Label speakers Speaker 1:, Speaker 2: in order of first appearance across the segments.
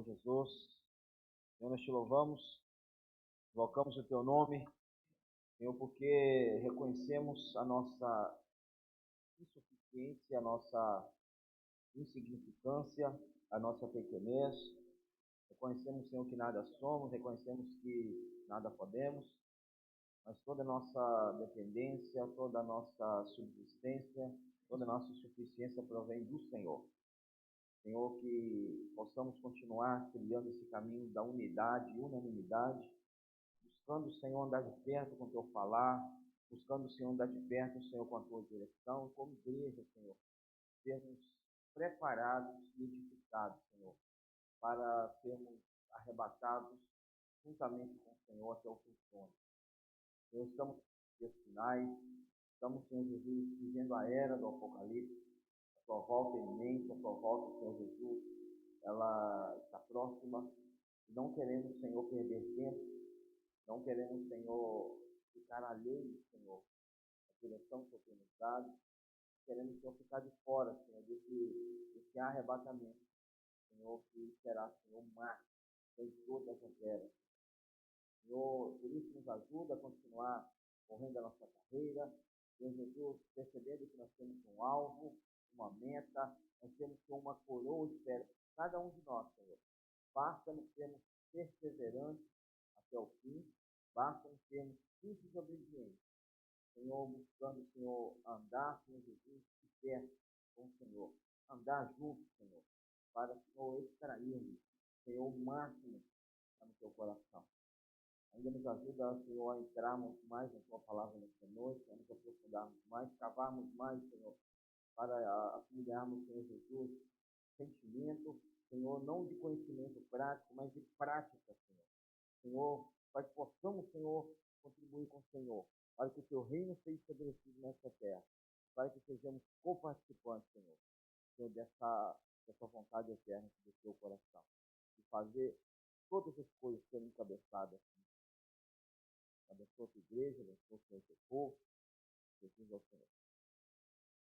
Speaker 1: Senhor Jesus. Senhor, nós te louvamos, invocamos o teu nome, Senhor, porque reconhecemos a nossa insuficiência, a nossa insignificância, a nossa pequenez. Reconhecemos, Senhor, que nada somos, reconhecemos que nada podemos, mas toda a nossa dependência, toda a nossa subsistência, toda a nossa suficiência provém do Senhor. Senhor, que possamos continuar trilhando esse caminho da unidade e unanimidade, buscando, Senhor, andar de perto com o teu falar, buscando, Senhor, andar de perto, Senhor, com a tua direção, e como igreja, Senhor, sermos preparados e edificados, Senhor, para sermos arrebatados juntamente com o Senhor até o fim do ano. Senhor, estamos nos dias finais, estamos, Senhor Jesus, vivendo a era do Apocalipse. A tua volta é iminente, a tua volta, Senhor Jesus, ela está próxima, e não queremos, Senhor, perder tempo, não queremos, Senhor, ficar alheios, Senhor, à direção que o Senhor tem nos dado, queremos, Senhor, ficar de fora, Senhor, desse arrebatamento, Senhor, que será, Senhor, um marco em todas as eras. Senhor, por isso nos ajuda a continuar correndo a nossa carreira, Senhor Jesus, percebendo que nós temos um alvo, uma meta, nós temos uma coroa de espera, cada um de nós, Senhor. Basta-nos sermos perseverantes até o fim, basta-nos sermos simples e obedientes, Senhor, buscando, Senhor, andar, Senhor Jesus, de perto com o Senhor, andar junto, Senhor, para, Senhor, extrairmos, Senhor, o máximo que está no teu coração. Ainda nos ajuda, Senhor, a entrarmos mais na tua palavra nesta noite, a nos aprofundarmos mais, cavarmos mais, Senhor, para assimilarmos, Senhor Jesus, sentimento, Senhor, não de conhecimento prático, mas de prática, Senhor. Senhor, para que possamos, Senhor, contribuir com o Senhor, para que o teu reino seja estabelecido nesta terra, para que sejamos coparticipantes, Senhor, dessa vontade eterna do teu coração, de fazer todas as coisas serem encabeçadas. Abençoa a tua igreja, abençoa o teu povo, Jesus é o Senhor.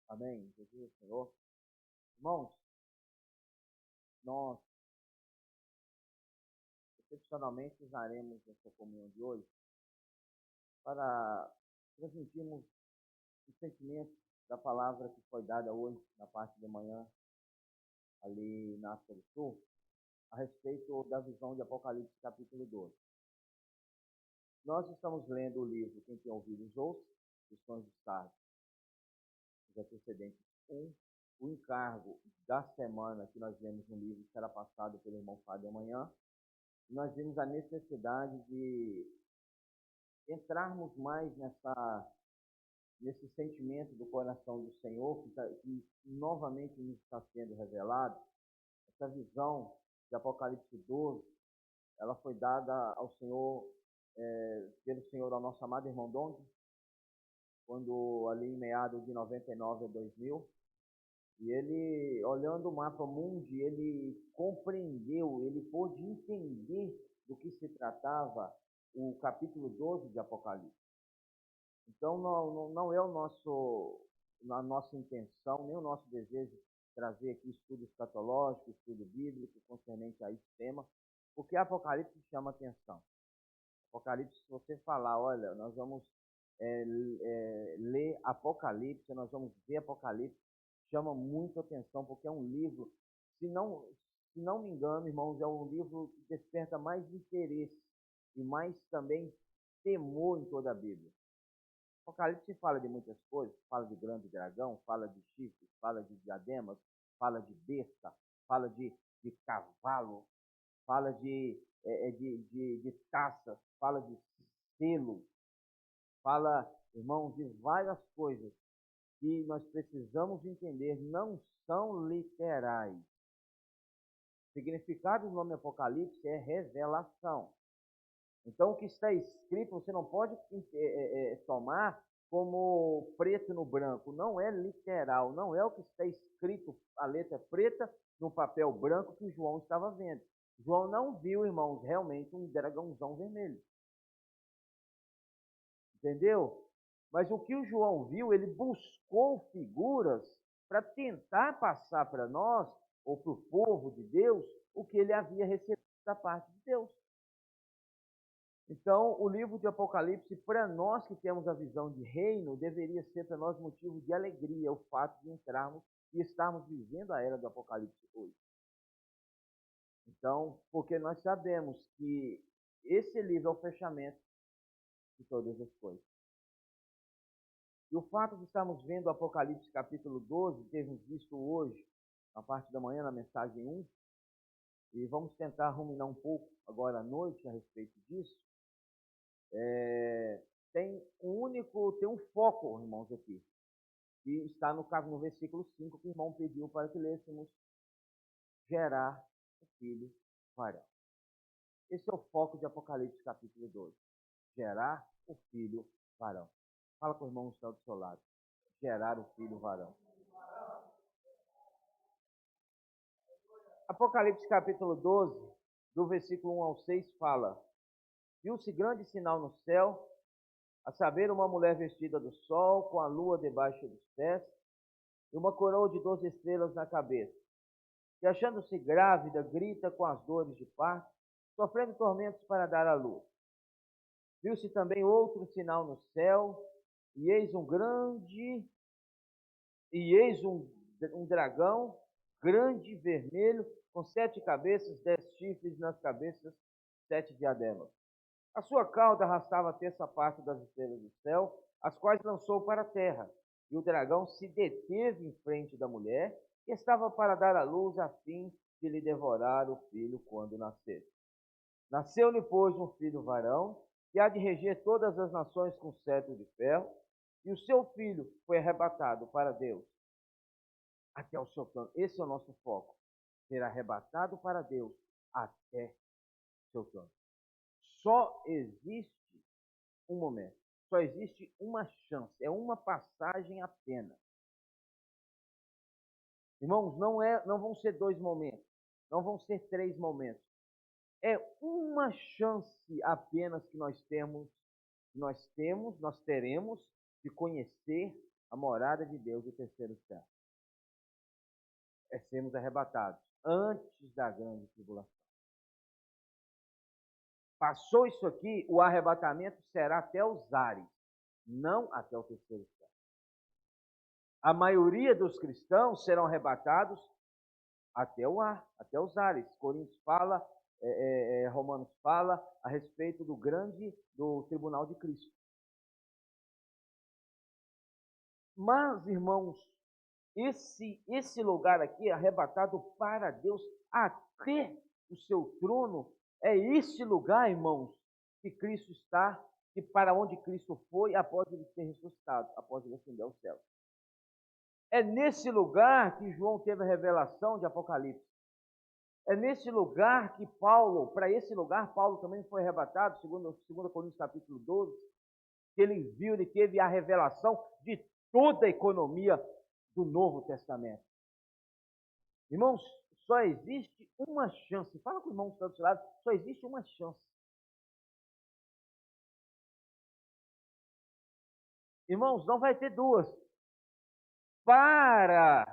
Speaker 1: Amém. Jesus é o Senhor. Irmãos, nós excepcionalmente usaremos essa comunhão de hoje para transmitirmos o sentimento da palavra que foi dada hoje, na parte da manhã, ali na África do Sul, a respeito da visão de Apocalipse capítulo 12. Nós estamos lendo o livro Quem Tem Ouvidos Ouça, os Sons de Sardes, os antecedentes 1, o encargo da semana que nós vemos no livro será passado pelo irmão Fábio amanhã. Nós vimos a necessidade de entrarmos mais nesse sentimento do coração do Senhor, que novamente nos está sendo revelado. Essa visão de Apocalipse 12, ela foi dada ao Senhor, pelo Senhor, ao nosso amado irmão Dong, quando ali em meados de 99 a 2000, e ele, olhando o mapa mundi, ele compreendeu, ele pôde entender do que se tratava o capítulo 12 de Apocalipse. Então, não é a nossa intenção, nem o nosso desejo trazer aqui estudo escatológico, estudo bíblico, concernente a esse tema, porque Apocalipse chama atenção. Apocalipse, se você falar, olha, nós vamos ler Apocalipse, nós vamos ver Apocalipse, chama muito atenção, porque é um livro, se não me engano, irmãos, é um livro que desperta mais interesse e mais também temor em toda a Bíblia. Apocalipse fala de muitas coisas, fala de grande dragão, fala de chifres, fala de diademas, fala de besta, fala de cavalo, fala de taças, fala de selo, fala, irmãos, de várias coisas que nós precisamos entender, não são literais. O significado do nome Apocalipse é revelação. Então, o que está escrito, você não pode tomar como preto no branco. Não é literal, não é o que está escrito, a letra preta, no papel branco que João estava vendo. João não viu, irmãos, realmente um dragãozão vermelho. Entendeu? Mas o que o João viu, ele buscou figuras para tentar passar para nós, ou para o povo de Deus, o que ele havia recebido da parte de Deus. Então, o livro de Apocalipse, para nós que temos a visão de reino, deveria ser para nós motivo de alegria o fato de entrarmos e estarmos vivendo a era do Apocalipse hoje. Então, porque nós sabemos que esse livro é o fechamento de todas as coisas. E o fato de estarmos vendo o Apocalipse capítulo 12, termos visto hoje, na parte da manhã, na mensagem 1, e vamos tentar ruminar um pouco agora à noite a respeito disso, tem um foco, irmãos, aqui, que está no versículo 5, que o irmão pediu para que lêssemos: gerar o filho varão. Esse é o foco de Apocalipse capítulo 12. Gerar o filho varão. Fala com o irmão que está do seu lado. Gerar o filho varão. Apocalipse capítulo 12, do versículo 1 ao 6, fala: viu-se grande sinal no céu, a saber, uma mulher vestida do sol, com a lua debaixo dos pés, e uma coroa de 12 estrelas na cabeça. E achando-se grávida, grita com as dores de parto, sofrendo tormentos para dar à luz. Viu-se também outro sinal no céu, e eis um dragão grande e vermelho, com 7 cabeças, 10 chifres nas cabeças, 7 diademas. A sua cauda arrastava a terça parte das estrelas do céu, as quais lançou para a terra. E o dragão se deteve em frente da mulher, que estava para dar à luz, a fim de lhe devorar o filho quando nascesse. Nasceu-lhe, pois, um filho varão, que há de reger todas as nações com cetro de ferro, e o seu filho foi arrebatado para Deus até o seu trono. Esse é o nosso foco: ser arrebatado para Deus até o seu trono. Só existe um momento, só existe uma chance, é uma passagem apenas. Irmãos, não vão ser 2 momentos, não vão ser 3 momentos. É uma chance apenas que nós teremos de conhecer a morada de Deus, o terceiro céu. É sermos arrebatados antes da grande tribulação. Passou isso aqui, o arrebatamento será até os ares, não até o terceiro céu. A maioria dos cristãos serão arrebatados até o ar, até os ares. Coríntios fala, Romanos fala a respeito do tribunal de Cristo. Mas, irmãos, esse lugar aqui, arrebatado para Deus até o seu trono, é esse lugar, irmãos, que Cristo está, e para onde Cristo foi após ele ser ressuscitado, após ele ascender ao céu. É nesse lugar que João teve a revelação de Apocalipse. É nesse lugar que para esse lugar, Paulo também foi arrebatado, segundo Coríntios capítulo 12, que ele teve a revelação de toda a economia do Novo Testamento. Irmãos, só existe uma chance. Fala com o irmão que está do seu lado, só existe uma chance. Irmãos, não vai ter duas. Para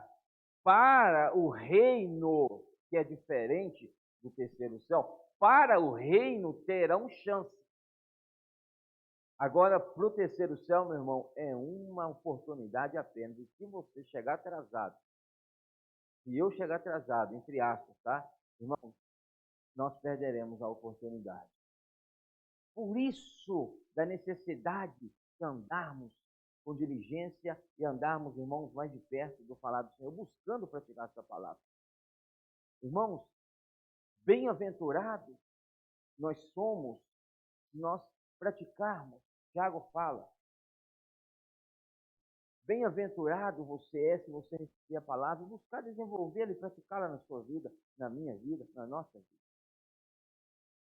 Speaker 1: o reino, que é diferente do terceiro céu, para o reino terão chance. Agora, para o terceiro céu, meu irmão, é uma oportunidade apenas. E se você chegar atrasado, se eu chegar atrasado, entre aspas, tá? Irmão, nós perderemos a oportunidade. Por isso, da necessidade de andarmos com diligência e andarmos, irmãos, mais de perto do falar do Senhor, buscando praticar essa palavra. Irmãos, bem-aventurados nós somos se nós praticarmos. Tiago fala: bem-aventurado você é se você receber a palavra e buscar desenvolvê-la e praticá-la na sua vida, na minha vida, na nossa vida.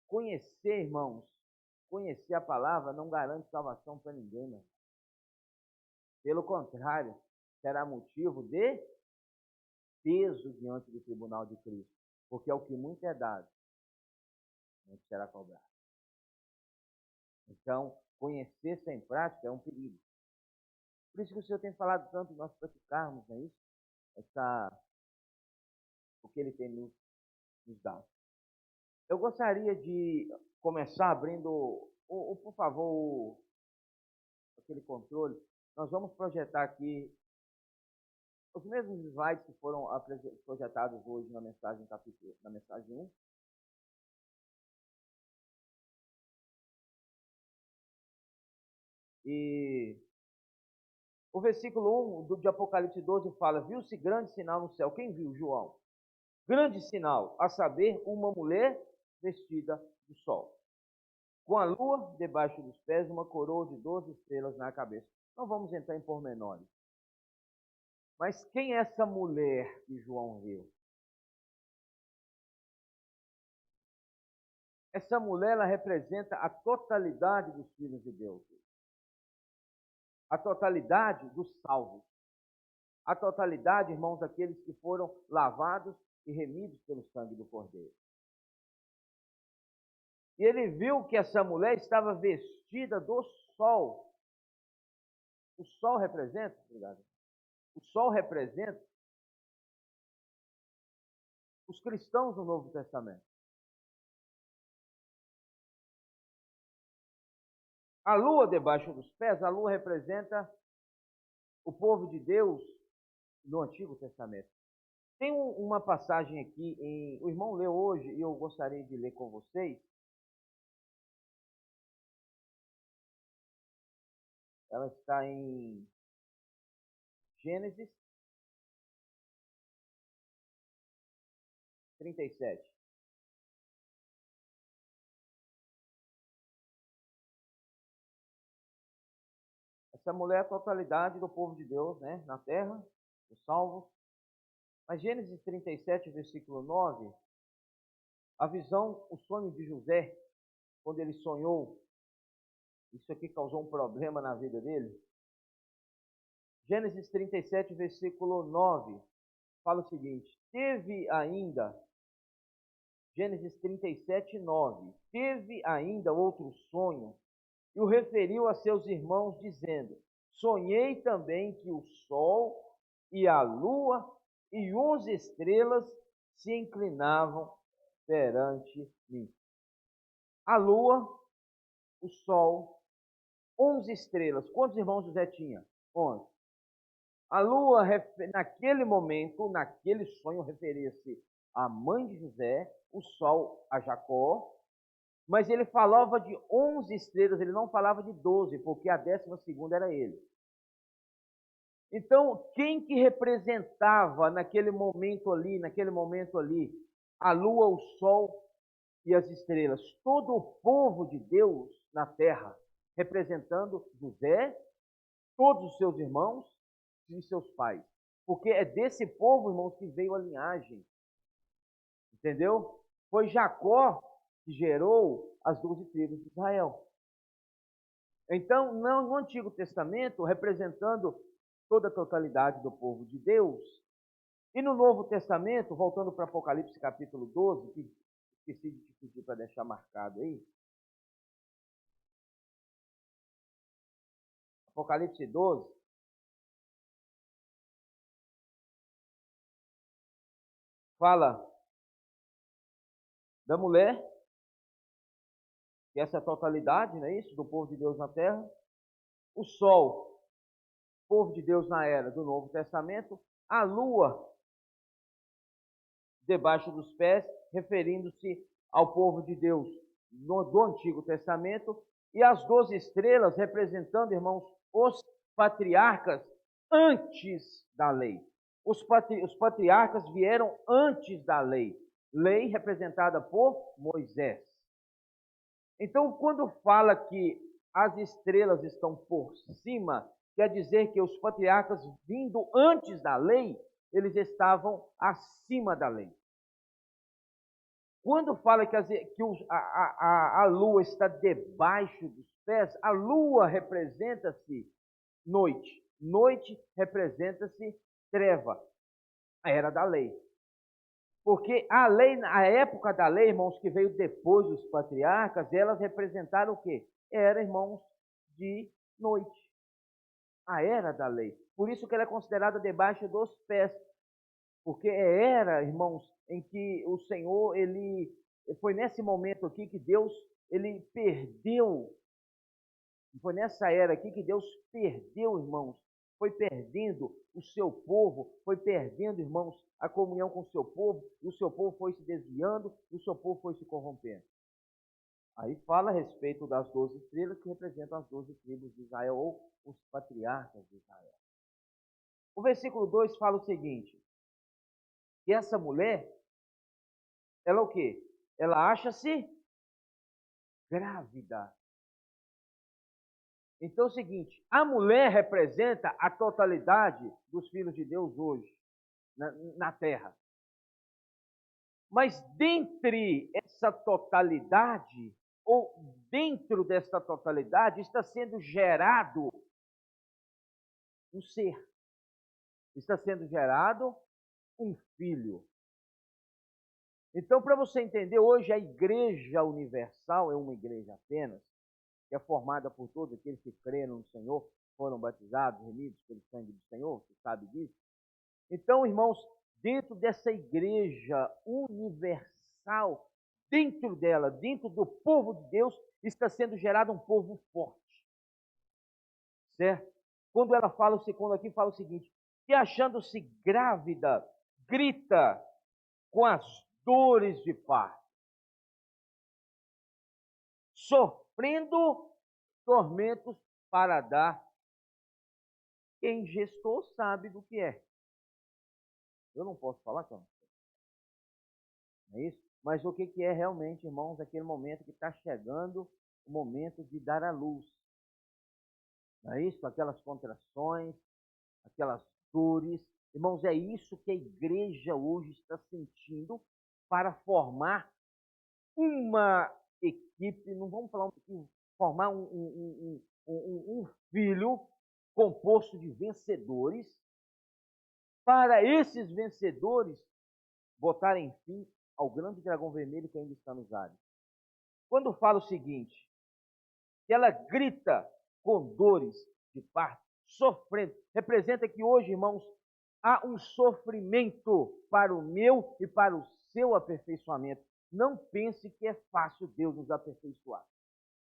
Speaker 1: Conhecer, irmãos, conhecer a palavra não garante salvação para ninguém, irmão. Pelo contrário, será motivo de peso diante do tribunal de Cristo, porque é o que muito é dado, muito será cobrado. Então, conhecer sem prática é um perigo. Por isso que o Senhor tem falado tanto nós praticarmos, não é isso? O que Ele tem nos dado. Eu gostaria de começar abrindo, por favor, aquele controle. Nós vamos projetar aqui os mesmos slides que foram projetados hoje na mensagem capítulo, na mensagem 1. E o versículo 1 de Apocalipse 12 fala: viu-se grande sinal no céu. Quem viu, João? Grande sinal, a saber, uma mulher vestida do sol, com a lua debaixo dos pés, uma coroa de 12 estrelas na cabeça. Não vamos entrar em pormenores. Mas quem é essa mulher que João viu? Essa mulher, ela representa a totalidade dos filhos de Deus. A totalidade dos salvos. A totalidade, irmãos, daqueles que foram lavados e remidos pelo sangue do Cordeiro. E ele viu que essa mulher estava vestida do sol. O sol representa, obrigado. O sol representa os cristãos do Novo Testamento. A lua debaixo dos pés, a lua representa o povo de Deus no Antigo Testamento. Tem uma passagem aqui, o irmão leu hoje e eu gostaria de ler com vocês. Ela está em Gênesis 37. Essa mulher é a totalidade do povo de Deus, né, na terra, os salvos. Mas Gênesis 37, versículo 9, a visão, o sonho de José, quando ele sonhou, isso aqui causou um problema na vida dele. Gênesis 37, versículo 9, fala o seguinte: teve ainda, Gênesis 37, 9, teve ainda outro sonho, e o referiu a seus irmãos, dizendo: sonhei também que o sol e a lua e 11 estrelas se inclinavam perante mim. A lua, o sol, 11 estrelas. Quantos irmãos José tinha? 11. A lua, naquele momento, naquele sonho, referia-se à mãe de José, o sol a Jacó, mas ele falava de 11 estrelas, ele não falava de 12, porque a 12ª era ele. Então, quem que representava naquele momento ali, a lua, o sol e as estrelas? Todo o povo de Deus na terra, representando José, todos os seus irmãos e seus pais. Porque é desse povo, irmãos, que veio a linhagem. Entendeu? Foi Jacó que gerou as 12 tribos de Israel. Então, no Antigo Testamento, representando toda a totalidade do povo de Deus, e no Novo Testamento, voltando para Apocalipse capítulo 12, que esqueci de te pedir para deixar marcado aí. Apocalipse 12. Fala da mulher, que é essa totalidade, não é isso? Do povo de Deus na terra. O sol, povo de Deus na era do Novo Testamento. A lua, debaixo dos pés, referindo-se ao povo de Deus do Antigo Testamento. E as 12 estrelas, representando, irmãos, os patriarcas antes da lei. Os patriarcas vieram antes da lei. Lei representada por Moisés. Então, quando fala que as estrelas estão por cima, quer dizer que os patriarcas, vindo antes da lei, eles estavam acima da lei. Quando fala que a lua está debaixo dos pés, a lua representa-se noite. Noite representa-se treva. A era da lei. Porque a lei, a época da lei, irmãos, que veio depois dos patriarcas, elas representaram o quê? Era, irmãos, de noite. A era da lei. Por isso que ela é considerada debaixo dos pés. Porque era, irmãos, em que o Senhor, ele foi nesse momento aqui que Deus, ele perdeu, foi nessa era aqui que Deus perdeu, irmãos, foi perdendo o seu povo, foi perdendo, irmãos, a comunhão com o seu povo, e o seu povo foi se desviando, e o seu povo foi se corrompendo. Aí fala a respeito das 12 estrelas que representam as 12 tribos de Israel, ou os patriarcas de Israel. O versículo 2 fala o seguinte, que essa mulher, ela o quê? Ela acha-se grávida. Então é o seguinte, a mulher representa a totalidade dos filhos de Deus hoje, na terra. Mas dentre essa totalidade, ou dentro dessa totalidade, está sendo gerado um ser. Está sendo gerado um filho. Então, para você entender, hoje a Igreja Universal é uma igreja apenas, que é formada por todos aqueles que creram no Senhor, foram batizados, remidos pelo sangue do Senhor, você sabe disso? Então, irmãos, dentro dessa igreja universal, dentro dela, dentro do povo de Deus, está sendo gerado um povo forte. Certo? Quando ela fala, quando aqui fala o seguinte, que achando-se grávida, grita com as dores de parto, sofrendo tormentos para dar. Quem gestou sabe do que é. Eu não posso falar que eu não sei. Não é isso? Mas o que é realmente, irmãos, aquele momento que está chegando, o momento de dar à luz. Não é isso? Aquelas contrações, aquelas dores. Irmãos, é isso que a igreja hoje está sentindo para formar uma equipe, não vamos falar formar um filho composto de vencedores, para esses vencedores botarem fim ao grande dragão vermelho que ainda está nos ares. Quando fala o seguinte, que ela grita com dores de parto, sofrendo, representa que hoje, irmãos, há um sofrimento para o meu e para o seu aperfeiçoamento. Não pense que é fácil Deus nos aperfeiçoar.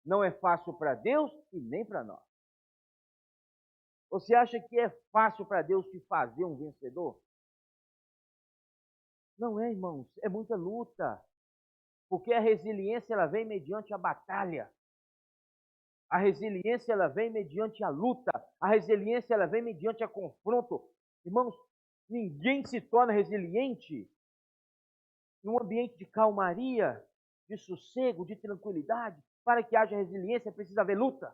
Speaker 1: Não é fácil para Deus e nem para nós. Você acha que é fácil para Deus te fazer um vencedor? Não é, irmãos, é muita luta. Porque a resiliência ela vem mediante a batalha. A resiliência ela vem mediante a luta. A resiliência ela vem mediante a confronto. Irmãos, ninguém se torna resiliente num ambiente de calmaria, de sossego, de tranquilidade. Para que haja resiliência, precisa haver luta.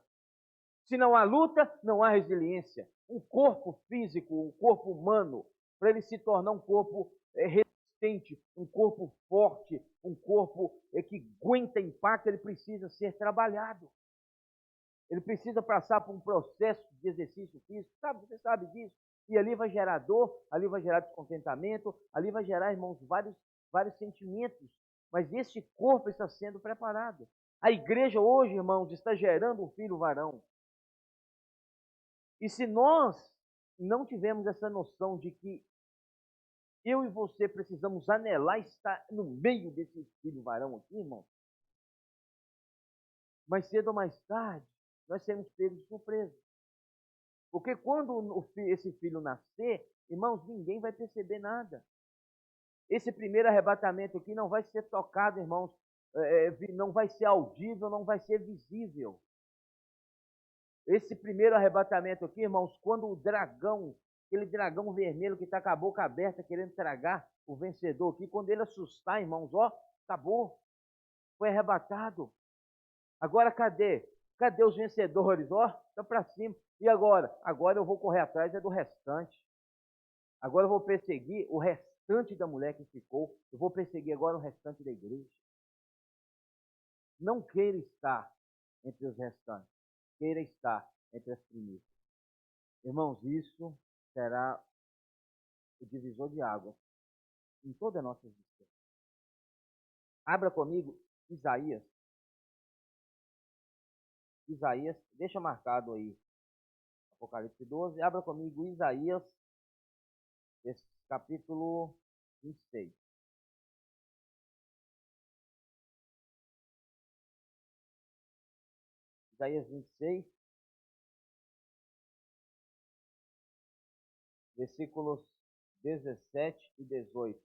Speaker 1: Se não há luta, não há resiliência. Um corpo físico, um corpo humano, para ele se tornar um corpo resistente, um corpo forte, um corpo que aguenta impacto, ele precisa ser trabalhado. Ele precisa passar por um processo de exercício físico, sabe? Você sabe disso. E ali vai gerar dor, ali vai gerar descontentamento, ali vai gerar, irmãos, vários sentimentos. Mas esse corpo está sendo preparado. A igreja hoje, irmãos, está gerando um filho varão. E se nós não tivermos essa noção de que eu e você precisamos anelar estar no meio desse filho varão aqui, irmão, mais cedo ou mais tarde, nós seremos pegos de surpresa. Porque quando esse filho nascer, irmãos, ninguém vai perceber nada. Esse primeiro arrebatamento aqui não vai ser tocado, irmãos, não vai ser audível, não vai ser visível. Esse primeiro arrebatamento aqui, irmãos, quando o dragão, aquele dragão vermelho que está com a boca aberta querendo tragar o vencedor aqui, quando ele assustar, irmãos, ó, acabou, foi arrebatado. Agora cadê? Cadê os vencedores? Ó, estão para cima. E agora? Agora eu vou correr atrás do restante. Agora eu vou perseguir o restante da mulher que ficou. Eu vou perseguir agora o restante da igreja. Não queira estar entre os restantes. Queira estar entre as primícias. Irmãos, isso será o divisor de águas em toda a nossa existência. Abra comigo Isaías. Isaías, deixa marcado aí Apocalipse 12. Abra comigo Isaías, capítulo 26. Isaías 26, versículos 17 e 18.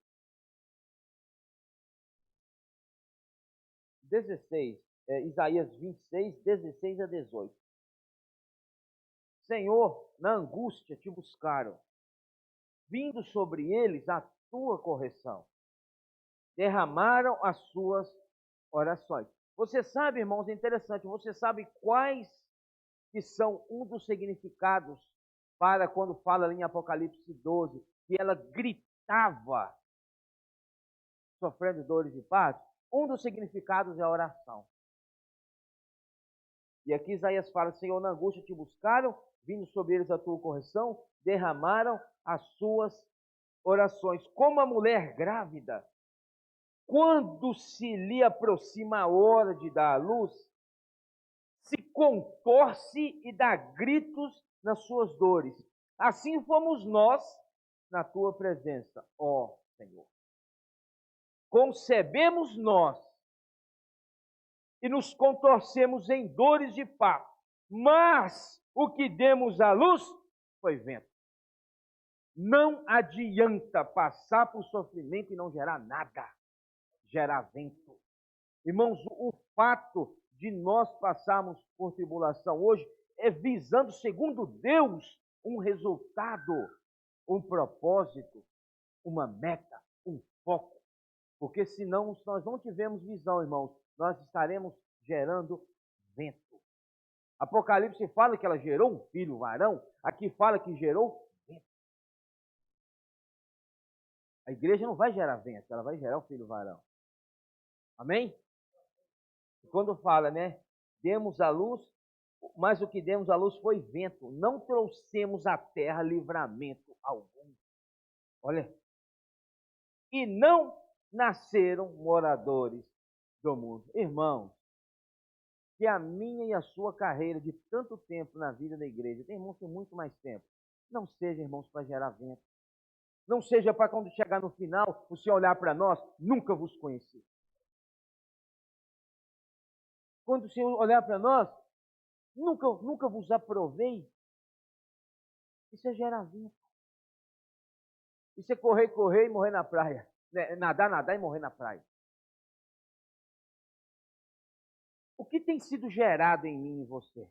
Speaker 1: 16, Isaías 26, 16 a 18. Senhor, na angústia te buscaram, vindo sobre eles a tua correção. Derramaram as suas orações. Você sabe, irmãos, é interessante, você sabe quais que são um dos significados para quando fala ali em Apocalipse 12, que ela gritava, sofrendo dores de parto? Um dos significados é a oração. E aqui Isaías fala, Senhor, na angústia te buscaram, vindo sobre eles a tua correção, derramaram as suas orações. Como a mulher grávida, quando se lhe aproxima a hora de dar à luz, se contorce e dá gritos nas suas dores. Assim fomos nós na tua presença, ó Senhor. Concebemos nós e nos contorcemos em dores de parto, mas o que demos à luz foi vento. Não adianta passar por sofrimento e não gerar nada, gerar vento. Irmãos, o fato de nós passarmos por tribulação hoje é visando, segundo Deus, um resultado, um propósito, uma meta, um foco. Porque senão, se nós não tivermos visão, irmãos, nós estaremos gerando vento. Apocalipse fala que ela gerou um filho varão, aqui fala que gerou vento. A igreja não vai gerar vento, ela vai gerar um filho varão. Amém? E quando fala, né, demos a luz, mas o que demos à luz foi vento, não trouxemos à terra livramento algum. Olha, e não nasceram moradores do mundo. Irmãos, que a minha e a sua carreira de tanto tempo na vida da igreja, tem irmãos que tem muito mais tempo, não seja, irmãos, para gerar vento. Não seja para quando chegar no final, o Senhor olhar para nós, nunca vos conheci. Quando o Senhor olhar para nós, nunca vos aprovei. Isso é gerar vento. Isso é correr e morrer na praia. Nadar e morrer na praia. O que tem sido gerado em mim e você?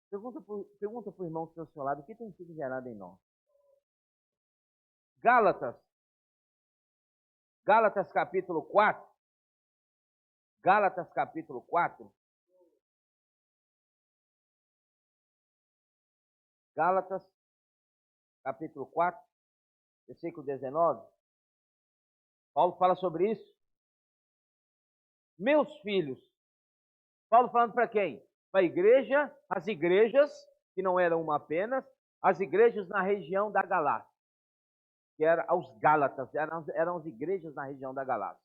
Speaker 1: Pergunta para o irmão que está ao seu lado, o que tem sido gerado em nós? Gálatas capítulo 4. Gálatas capítulo 4. Gálatas capítulo 4, versículo 19. Paulo fala sobre isso. Meus filhos. Paulo falando para quem? Para a igreja, as igrejas, que não eram uma apenas, as igrejas na região da Galácia. Que eram os Gálatas, eram as igrejas na região da Galácia.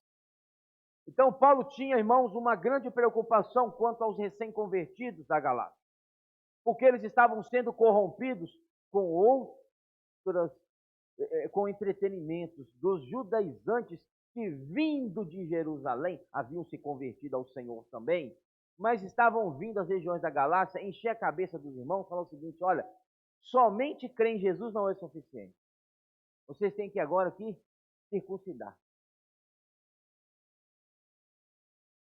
Speaker 1: Então, Paulo tinha, irmãos, uma grande preocupação quanto aos recém-convertidos da Galácia. Porque eles estavam sendo corrompidos com entretenimentos dos judaizantes que, vindo de Jerusalém, haviam se convertido ao Senhor também, mas estavam vindo às regiões da Galácia, encher a cabeça dos irmãos, falar o seguinte, olha, somente crer em Jesus não é suficiente. Vocês têm que agora aqui circuncidar.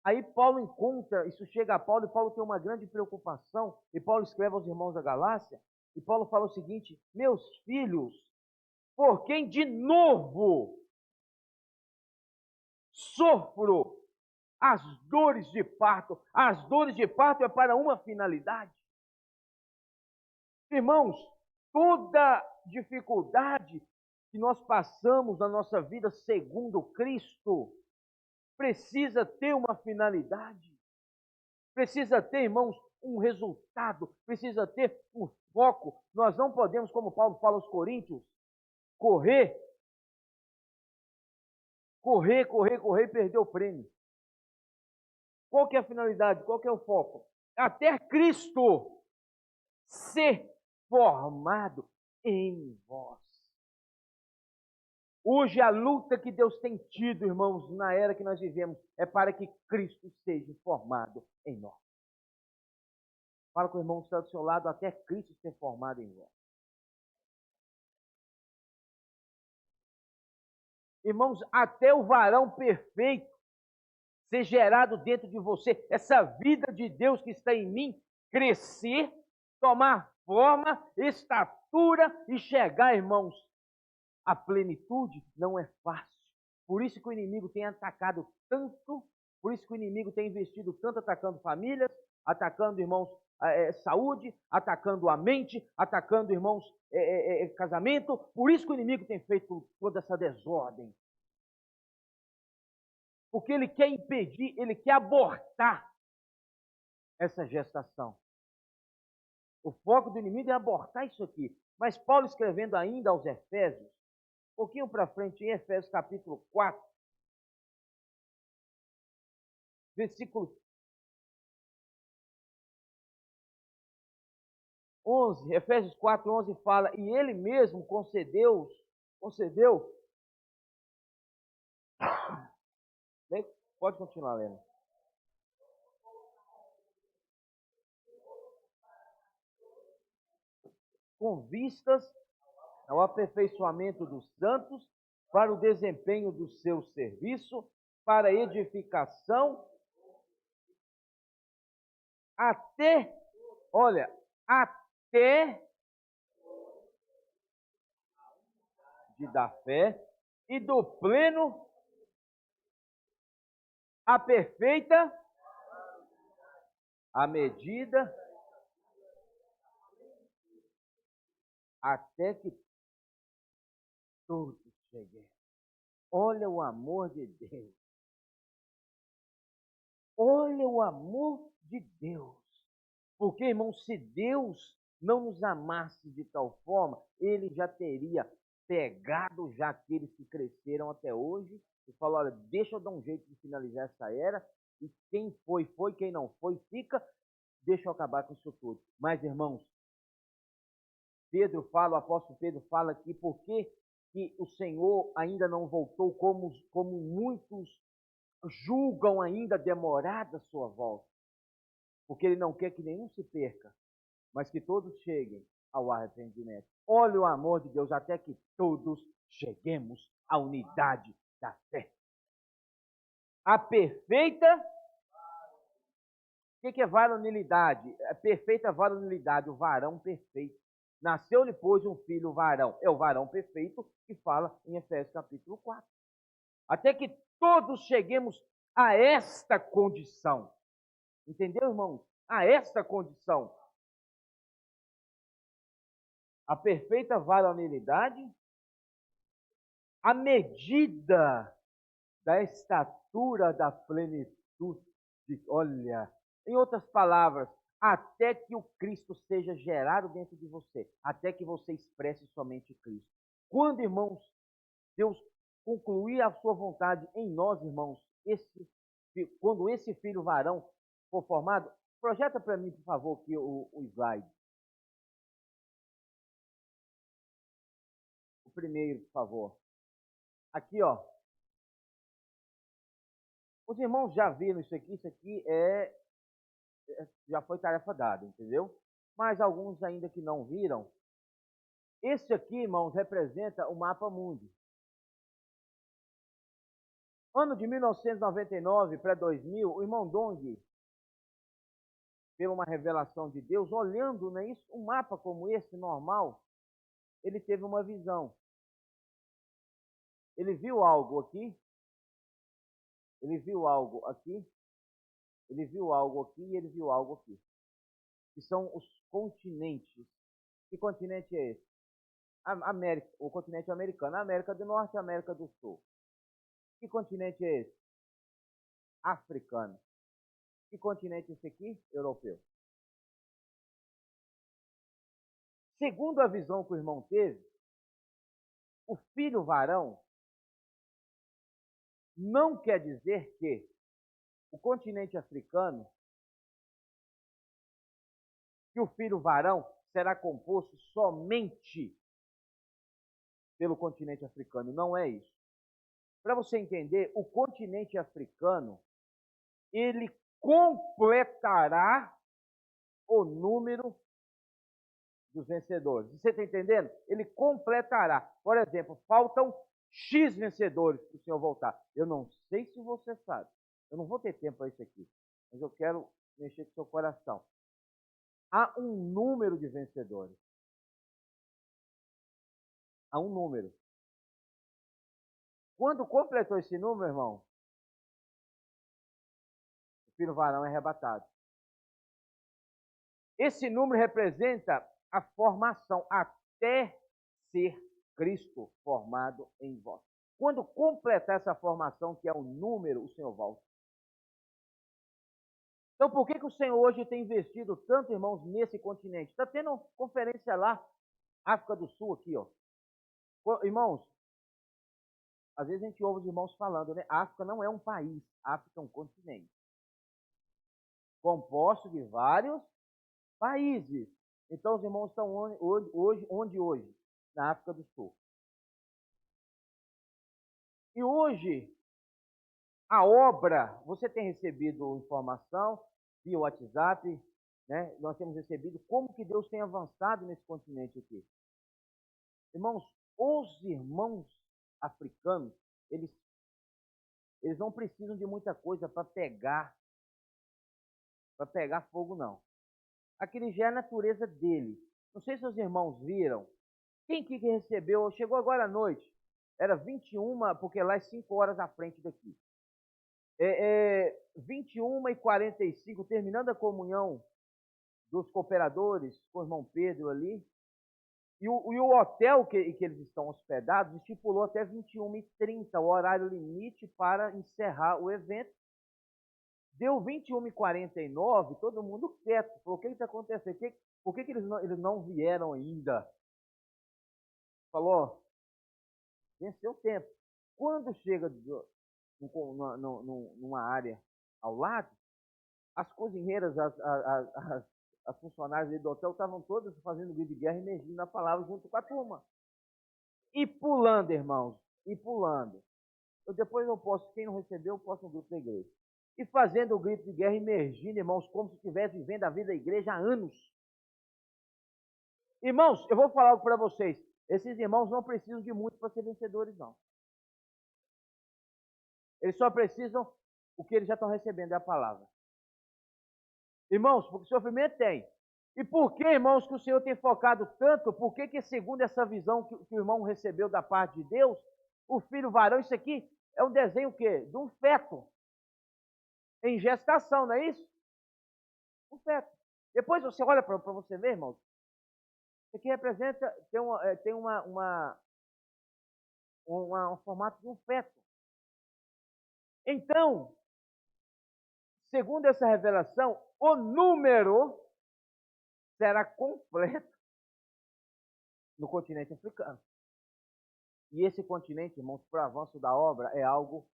Speaker 1: Aí Paulo encontra, isso chega a Paulo, e Paulo tem uma grande preocupação, e Paulo escreve aos irmãos da Galácia, e Paulo fala o seguinte, meus filhos, por quem de novo sofro as dores de parto. As dores de parto é para uma finalidade. Irmãos, toda dificuldade que nós passamos na nossa vida segundo Cristo precisa ter uma finalidade. Precisa ter, irmãos, um resultado, precisa ter um foco. Nós não podemos, como Paulo fala aos Coríntios, correr e perder o prêmio. Qual que é a finalidade? Qual que é o foco? Até Cristo ser formado em vós. Hoje a luta que Deus tem tido, irmãos, na era que nós vivemos, é para que Cristo seja formado em nós. Fala com o irmão que está do seu lado, até Cristo ser formado em nós. Irmãos, até o varão perfeito ser gerado dentro de você, essa vida de Deus que está em mim, crescer, tomar forma, estatura e chegar, irmãos, à plenitude, não é fácil. Por isso que o inimigo tem atacado tanto, por isso que o inimigo tem investido tanto atacando famílias, atacando, irmãos, saúde, atacando a mente, atacando, irmãos, casamento. Por isso que o inimigo tem feito toda essa desordem. Porque ele quer impedir, ele quer abortar essa gestação. O foco do inimigo é abortar isso aqui. Mas Paulo, escrevendo ainda aos Efésios, um pouquinho para frente, em Efésios capítulo 4, versículo 11, Efésios 4, 11 fala, e ele mesmo concedeu, pode continuar lendo. Com vistas ao aperfeiçoamento dos santos, para o desempenho do seu serviço, para a edificação, até de da fé e do pleno a perfeita a medida até que todos cheguem. Olha o amor de Deus. Olha o amor de Deus. Porque, irmão, se Deus não nos amasse de tal forma, ele já teria pegado já aqueles que cresceram até hoje e falou, olha, deixa eu dar um jeito de finalizar essa era, e quem foi, quem não foi, fica, deixa eu acabar com isso tudo. Mas, irmãos, o apóstolo Pedro fala aqui, por que o Senhor ainda não voltou, como muitos julgam ainda demorada a sua volta? Porque ele não quer que nenhum se perca, mas que todos cheguem ao arrependimento. Olha o amor de Deus, até que todos cheguemos à unidade da fé. A perfeita... O que é varonilidade? A perfeita varonilidade, o varão perfeito. Nasceu-lhe, pois, um filho varão. É o varão perfeito que fala em Efésios capítulo 4. Até que todos cheguemos a esta condição. Entendeu, irmãos? A esta condição. A perfeita varonilidade, a medida da estatura da plenitude. Olha, em outras palavras, até que o Cristo seja gerado dentro de você, até que você expresse somente Cristo. Quando, irmãos, Deus concluir a sua vontade em nós, irmãos, quando esse filho varão for formado, projeta para mim, por favor, aqui o slide. O primeiro, por favor. Aqui, ó. Os irmãos já viram isso aqui já foi tarefa dada, entendeu? Mas alguns ainda que não viram. Esse aqui, irmãos, representa o mapa mundi. Ano de 1999 para 2000, o irmão Dong, pela uma revelação de Deus, olhando, né, um mapa como esse, normal, ele teve uma visão. Ele viu algo aqui, ele viu algo aqui, ele viu algo aqui e ele viu algo aqui. Que são os continentes. Que continente é esse? América, o continente americano, a América do Norte e a América do Sul. Que continente é esse? Africano. Que continente é esse aqui? Europeu. Segundo a visão que o irmão teve, o filho varão não quer dizer que o continente africano, que o filho varão será composto somente pelo continente africano. Não é isso. Para você entender, o continente africano, ele completará o número dos vencedores. Você está entendendo? Ele completará. Por exemplo, faltam X vencedores para o Senhor voltar. Eu não sei se você sabe. Eu não vou ter tempo para isso aqui. Mas eu quero mexer com o seu coração. Há um número de vencedores. Há um número. Quando completou esse número, irmão, o filho varão é arrebatado. Esse número representa a formação até ser Cristo formado em vós. Quando completar essa formação, que é o número, o Senhor volta. Então, por que o Senhor hoje tem investido tanto, irmãos, nesse continente? Está tendo conferência lá, África do Sul, aqui, ó. Irmãos, às vezes a gente ouve os irmãos falando, né? A África não é um país, a África é um continente. Composto de vários países. Então, os irmãos estão onde? Na África do Sul. E hoje, a obra, você tem recebido informação via WhatsApp, né? Nós temos recebido como que Deus tem avançado nesse continente aqui. Irmãos, os irmãos africanos, eles não precisam de muita coisa para pegar fogo, não. Aquele já é a natureza deles. Não sei se os irmãos viram. Quem que recebeu? Chegou agora à noite. Era 21, porque lá é 5 horas à frente daqui. 21h45, terminando a comunhão dos cooperadores com o irmão Pedro ali. E o hotel que eles estão hospedados estipulou até 21h30, o horário limite para encerrar o evento. Deu 21h49, todo mundo quieto. Falou, o que está acontecendo? Por que eles não vieram ainda? Falou, venceu o tempo. Quando chega numa área ao lado, as cozinheiras, as funcionárias do hotel estavam todas fazendo grito de guerra e emergindo na palavra junto com a turma. E pulando, irmãos, e pulando. Depois eu posso, quem não recebeu, eu posso no grupo da igreja. E fazendo o grito de guerra, emergindo, irmãos, como se estivesse vivendo a vida da igreja há anos. Irmãos, eu vou falar algo para vocês. Esses irmãos não precisam de muito para ser vencedores, não. Eles só precisam o que eles já estão recebendo, é a palavra. Irmãos, porque sofrimento tem. E por que, irmãos, que o Senhor tem focado tanto? Por que segundo essa visão que o irmão recebeu da parte de Deus, o filho varão, isso aqui é um desenho o quê? De um feto. Em gestação, não é isso? Um feto. Depois você olha para você ver, irmãos. Isso aqui representa, tem um formato de um feto. Então, segundo essa revelação, o número será completo no continente africano. E esse continente, irmãos, para o avanço da obra, é algo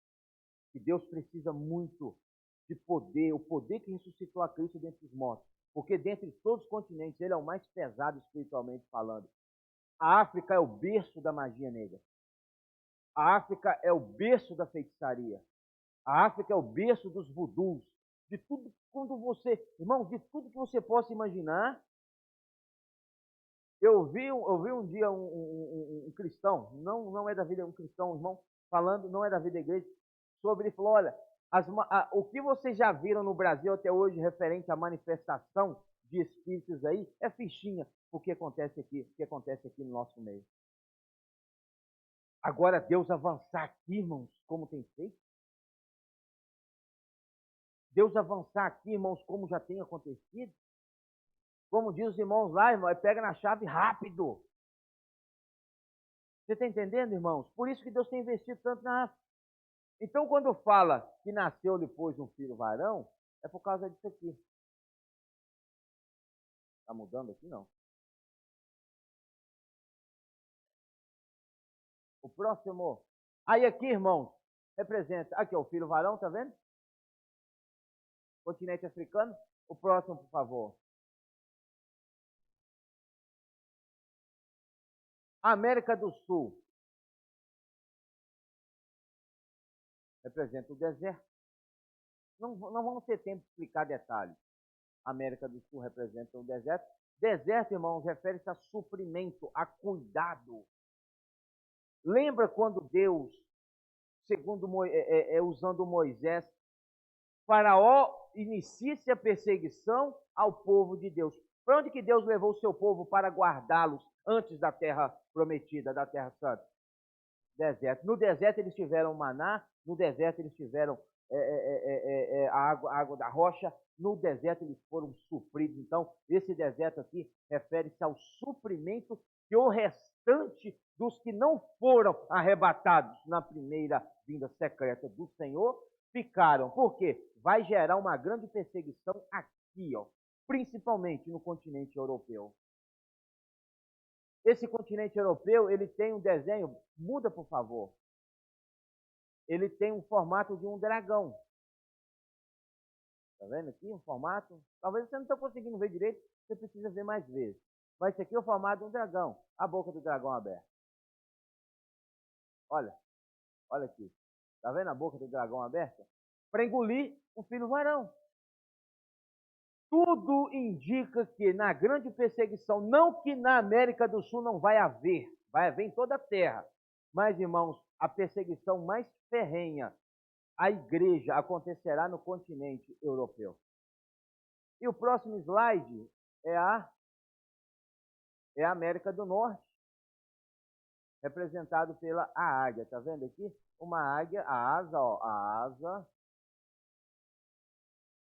Speaker 1: que Deus precisa muito de poder, o poder que ressuscitou a Cristo dentre os mortos. Porque dentre todos os continentes, ele é o mais pesado espiritualmente falando. A África é o berço da magia negra. A África é o berço da feitiçaria. A África é o berço dos voodoos. De tudo, quando você, irmãos, de tudo que você possa imaginar. Eu vi um dia um cristão, não é da vida, um cristão, irmão, falando, não é da vida da igreja, sobre, ele falou, olha, o que vocês já viram no Brasil até hoje referente à manifestação de espíritos aí, é fichinha o que acontece aqui no nosso meio. Agora Deus avançar aqui, irmãos, como tem feito. Deus avançar aqui, irmãos, como já tem acontecido. Como diz os irmãos lá, irmão, pega na chave rápido. Você está entendendo, irmãos? Por isso que Deus tem investido tanto na África. Então, quando fala que nasceu depois de um filho varão, é por causa disso aqui. Está mudando aqui? Não. O próximo. Aí aqui, irmãos, representa. Aqui, ó, o filho varão, tá vendo? Continente africano. O próximo, por favor. América do Sul. representa o deserto. Não vamos ter tempo de explicar detalhes. A América do Sul representa o deserto. Deserto, irmãos, refere-se a suprimento, a cuidado. Lembra quando Deus, segundo usando Moisés, Faraó inicia-se a perseguição ao povo de Deus. Para onde que Deus levou o seu povo para guardá-los antes da terra prometida, da terra santa? Deserto. No deserto eles tiveram maná, no deserto eles tiveram a água da rocha, no deserto eles foram supridos. Então, esse deserto aqui refere-se ao suprimento que o restante dos que não foram arrebatados na primeira vinda secreta do Senhor ficaram. Por quê? Vai gerar uma grande perseguição aqui, ó, principalmente no continente europeu. Esse continente europeu, ele tem um desenho, muda por favor. Ele tem um formato de um dragão. Tá vendo aqui um formato? Talvez você não esteja conseguindo ver direito, você precisa ver mais vezes. Mas esse aqui é o formato de um dragão, a boca do dragão aberta. Olha aqui. Tá vendo a boca do dragão aberta? Para engolir o filho varão. Tudo indica que na grande perseguição, não que na América do Sul não vai haver em toda a terra. Mas, irmãos, a perseguição mais ferrenha à igreja acontecerá no continente europeu. E o próximo slide é a América do Norte, representado pela águia. Tá vendo aqui? Uma águia, a asa,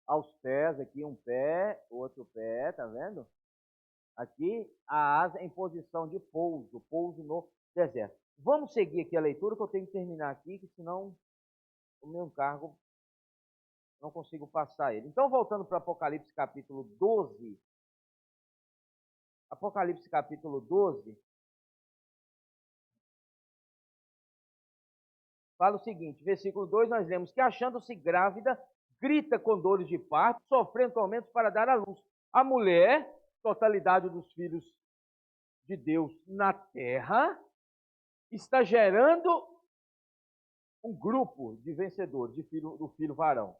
Speaker 1: aos pés, aqui um pé, outro pé, tá vendo? Aqui a asa em posição de pouso no deserto. Vamos seguir aqui a leitura, que eu tenho que terminar aqui, que senão o meu encargo não consigo passar ele. Então, voltando para Apocalipse capítulo 12. Apocalipse capítulo 12. Fala o seguinte, versículo 2, nós lemos que achando-se grávida, grita com dores de parto, sofrendo tormentos para dar à luz. A mulher, totalidade dos filhos de Deus na terra, está gerando um grupo de vencedores, do filho varão.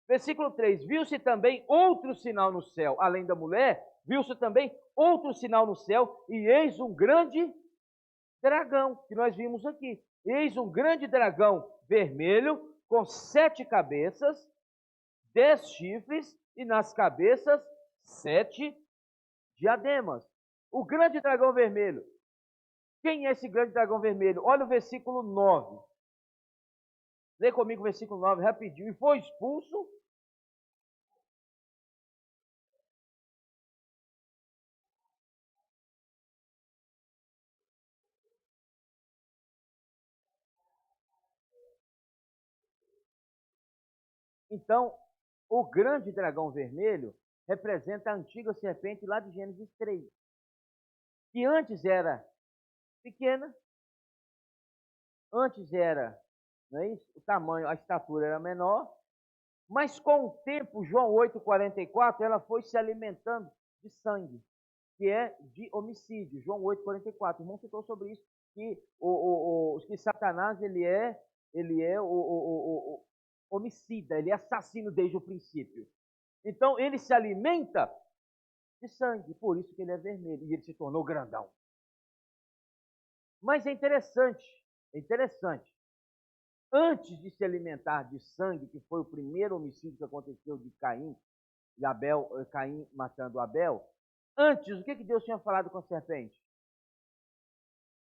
Speaker 1: Versículo 3, viu-se também outro sinal no céu, além da mulher, viu-se também outro sinal no céu, e eis um grande dragão, que nós vimos aqui. Eis um grande dragão vermelho, com 7 cabeças, 10 chifres, e nas cabeças 7 diademas. O grande dragão vermelho. Quem é esse grande dragão vermelho? Olha o versículo 9. Lê comigo o versículo 9 rapidinho. E foi expulso. Então, o grande dragão vermelho representa a antiga serpente lá de Gênesis 3, que antes era pequena, antes era, não é isso? O tamanho, a estatura era menor, mas com o tempo, João 8,44, ela foi se alimentando de sangue, que é de homicídio. João 8,44. O irmão citou sobre isso, que Satanás ele é o homicida, ele é assassino desde o princípio. Então ele se alimenta de sangue, por isso que ele é vermelho, e ele se tornou grandão. Mas é interessante. Antes de se alimentar de sangue, que foi o primeiro homicídio que aconteceu de Caim, Caim matando Abel, antes, o que Deus tinha falado com a serpente?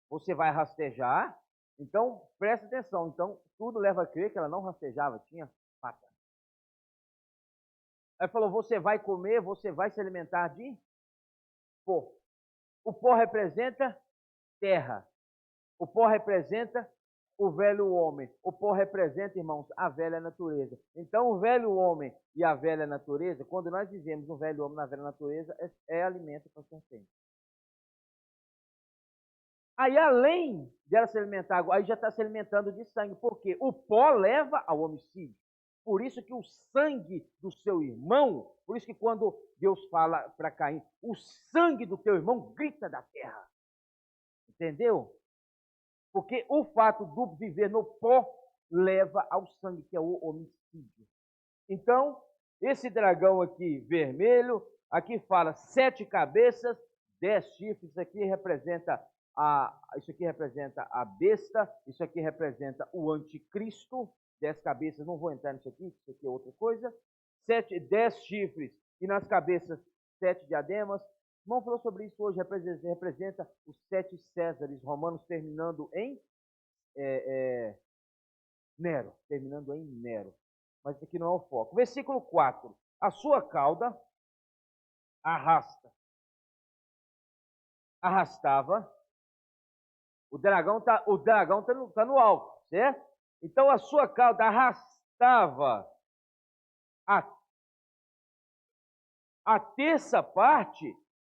Speaker 1: Você vai rastejar, então presta atenção. Então, tudo leva a crer que ela não rastejava, tinha pata. Aí falou, você vai comer, você vai se alimentar de pó. O pó representa terra. O pó representa o velho homem. O pó representa, irmãos, a velha natureza. Então, o velho homem e a velha natureza, quando nós dizemos o velho homem na velha natureza, é alimento para a serpente. Aí, além de ela se alimentar, aí já está se alimentando de sangue, porque o pó leva ao homicídio. Por isso que o sangue do seu irmão, por isso que quando Deus fala para Caim, o sangue do teu irmão grita da terra. Entendeu? Porque o fato do viver no pó leva ao sangue, que é o homicídio. Então, esse dragão aqui vermelho, aqui fala 7 cabeças, 10 chifres, isso aqui representa a besta, isso aqui representa o anticristo, 10 cabeças, não vou entrar nisso aqui é outra coisa. 10 chifres e nas cabeças 7 diademas. O irmão falou sobre isso hoje, representa os 7 Césares romanos terminando em Nero, Mas isso aqui não é o foco. Versículo 4. A sua cauda arrastava. O dragão tá no alto, certo? Então a sua cauda arrastava a terça parte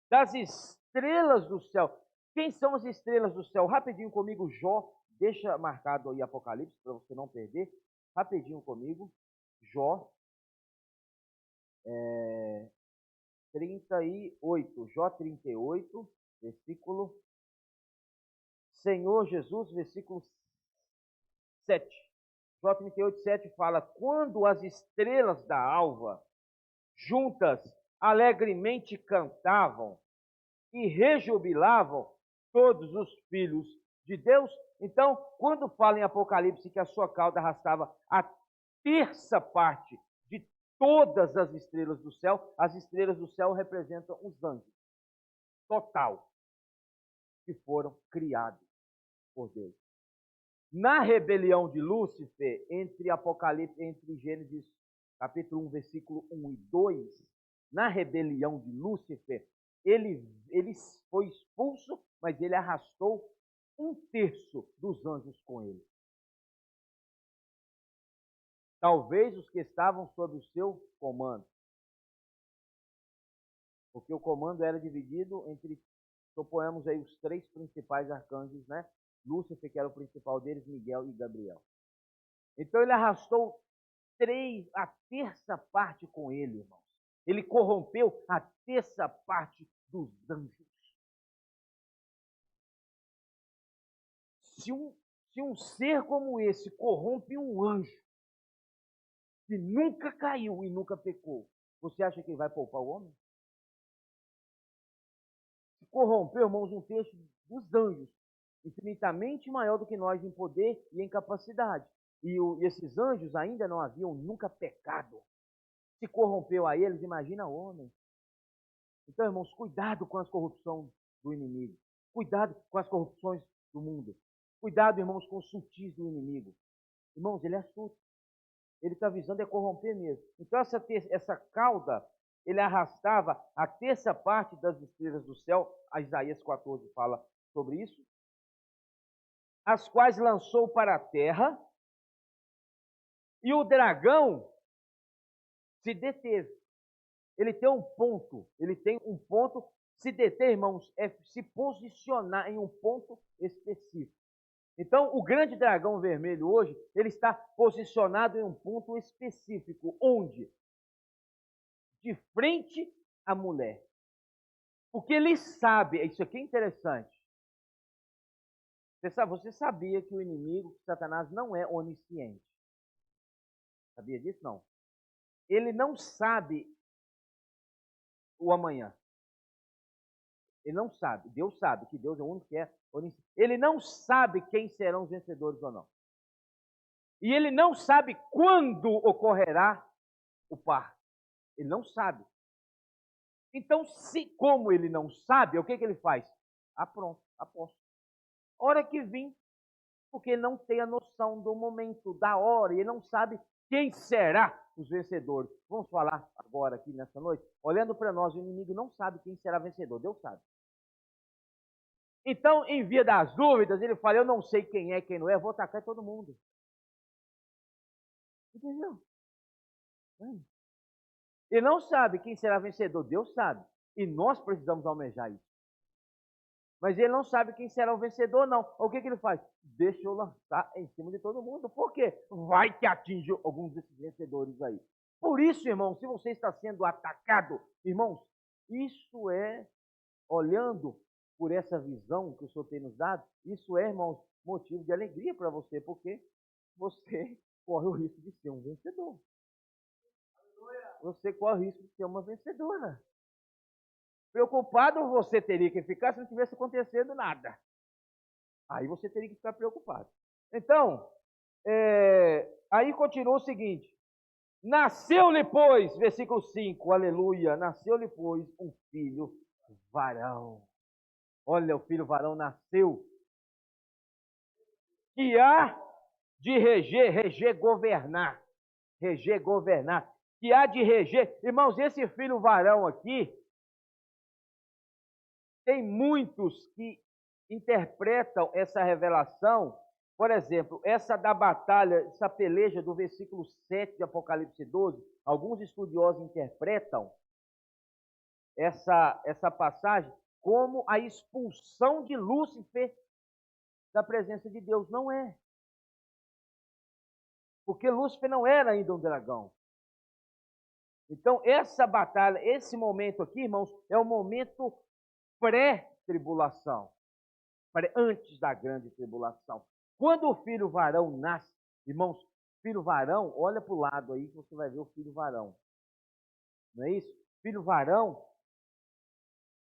Speaker 1: das estrelas do céu. Quem são as estrelas do céu? Rapidinho comigo, Jó. Deixa marcado aí Apocalipse para você não perder. Rapidinho comigo, Jó 38. Jó 38, versículo Senhor Jesus, versículo 7. Jó 38, 7 fala: quando as estrelas da alva juntas alegremente cantavam e rejubilavam todos os filhos de Deus. Então, quando fala em Apocalipse que a sua cauda arrastava a terça parte de todas as estrelas do céu, as estrelas do céu representam os anjos, total, que foram criados por Deus. Na rebelião de Lúcifer, entre Gênesis capítulo 1, versículo 1 e 2, na rebelião de Lúcifer, ele foi expulso, mas ele arrastou 1/3 dos anjos com ele. Talvez os que estavam sob o seu comando. Porque o comando era dividido entre, suponhamos aí, os 3 principais arcanjos, né? Lúcifer, que era o principal deles, Miguel e Gabriel. Então ele arrastou a terça parte com ele, irmãos. Ele corrompeu a terça parte dos anjos. Se um ser como esse corrompe um anjo, que nunca caiu e nunca pecou, você acha que ele vai poupar o homem? Se corrompeu, irmãos, 1/3 dos anjos, infinitamente maior do que nós em poder e em capacidade. E esses anjos ainda não haviam nunca pecado. Se corrompeu a eles, imagina o homem. Então, irmãos, cuidado com as corrupções do inimigo. Cuidado com as corrupções do mundo. Cuidado, irmãos, com os sutis do inimigo. Irmãos, ele é astuto. Ele está visando corromper mesmo. Então, essa cauda, ele arrastava a terça parte das estrelas do céu. A Isaías 14 fala sobre isso. As quais lançou para a terra. E o dragão se deteve. Ele tem um ponto, se deter, irmãos, é se posicionar em um ponto específico. Então, o grande dragão vermelho hoje, ele está posicionado em um ponto específico, onde? De frente à mulher. Porque ele sabe, isso aqui é interessante. Você sabia que o inimigo, que Satanás, não é onisciente. Sabia disso? Não. Ele não sabe o amanhã. Ele não sabe. Deus sabe que Deus é o único que é onisciente. Ele não sabe quem serão os vencedores ou não. E ele não sabe quando ocorrerá o parto. Ele não sabe. Então, como ele não sabe, o que ele faz? Pronto, aposto. Hora que vim, porque ele não tem a noção do momento, da hora, e ele não sabe quem será os vencedores. Vamos falar agora aqui nessa noite? Olhando para nós, o inimigo não sabe quem será vencedor, Deus sabe. Então, em via das dúvidas, ele fala, eu não sei quem é, quem não é, vou atacar todo mundo. Entendeu? Ele não sabe quem será vencedor, Deus sabe. E nós precisamos almejar isso. Mas ele não sabe quem será o vencedor, não. O que ele faz? Deixa eu lançar em cima de todo mundo. Por quê? Vai que atinge alguns desses vencedores aí. Por isso, irmão, se você está sendo atacado, irmãos, isso é, olhando por essa visão que o Senhor tem nos dado, isso é, irmãos, motivo de alegria para você, porque você corre o risco de ser um vencedor. Você corre o risco de ser uma vencedora. Preocupado você teria que ficar se não tivesse acontecendo nada. Aí você teria que ficar preocupado. Então, aí continua o seguinte. Nasceu-lhe, pois, versículo 5, aleluia, nasceu-lhe, pois, um filho varão. Olha, o filho varão nasceu. Que há de reger, governar. Reger, governar. Que há de reger. Irmãos, esse filho varão aqui, tem muitos que interpretam essa revelação, por exemplo, essa da batalha, essa peleja do versículo 7 de Apocalipse 12, alguns estudiosos interpretam essa passagem como a expulsão de Lúcifer da presença de Deus. Não é. Porque Lúcifer não era ainda um dragão. Então, essa batalha, esse momento aqui, irmãos, é o momento pré-tribulação, antes da grande tribulação. Quando o filho varão nasce, irmãos, filho varão, olha para o lado aí que você vai ver o filho varão. Não é isso? Filho varão,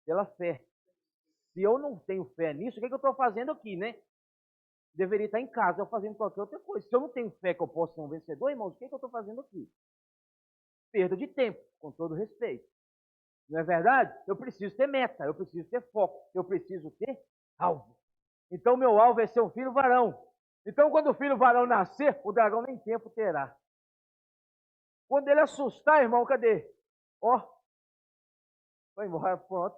Speaker 1: pela fé. Se eu não tenho fé nisso, o que eu estou fazendo aqui, né? Deveria estar em casa, eu fazendo qualquer outra coisa. Se eu não tenho fé que eu posso ser um vencedor, irmãos, o que eu estou fazendo aqui? Perda de tempo, com todo respeito. Não é verdade? Eu preciso ter meta, eu preciso ter foco, eu preciso ter alvo. Então, meu alvo é ser um filho varão. Então, quando o filho varão nascer, o dragão nem tempo terá. Quando ele assustar, irmão, cadê? Ó, foi embora, pronto.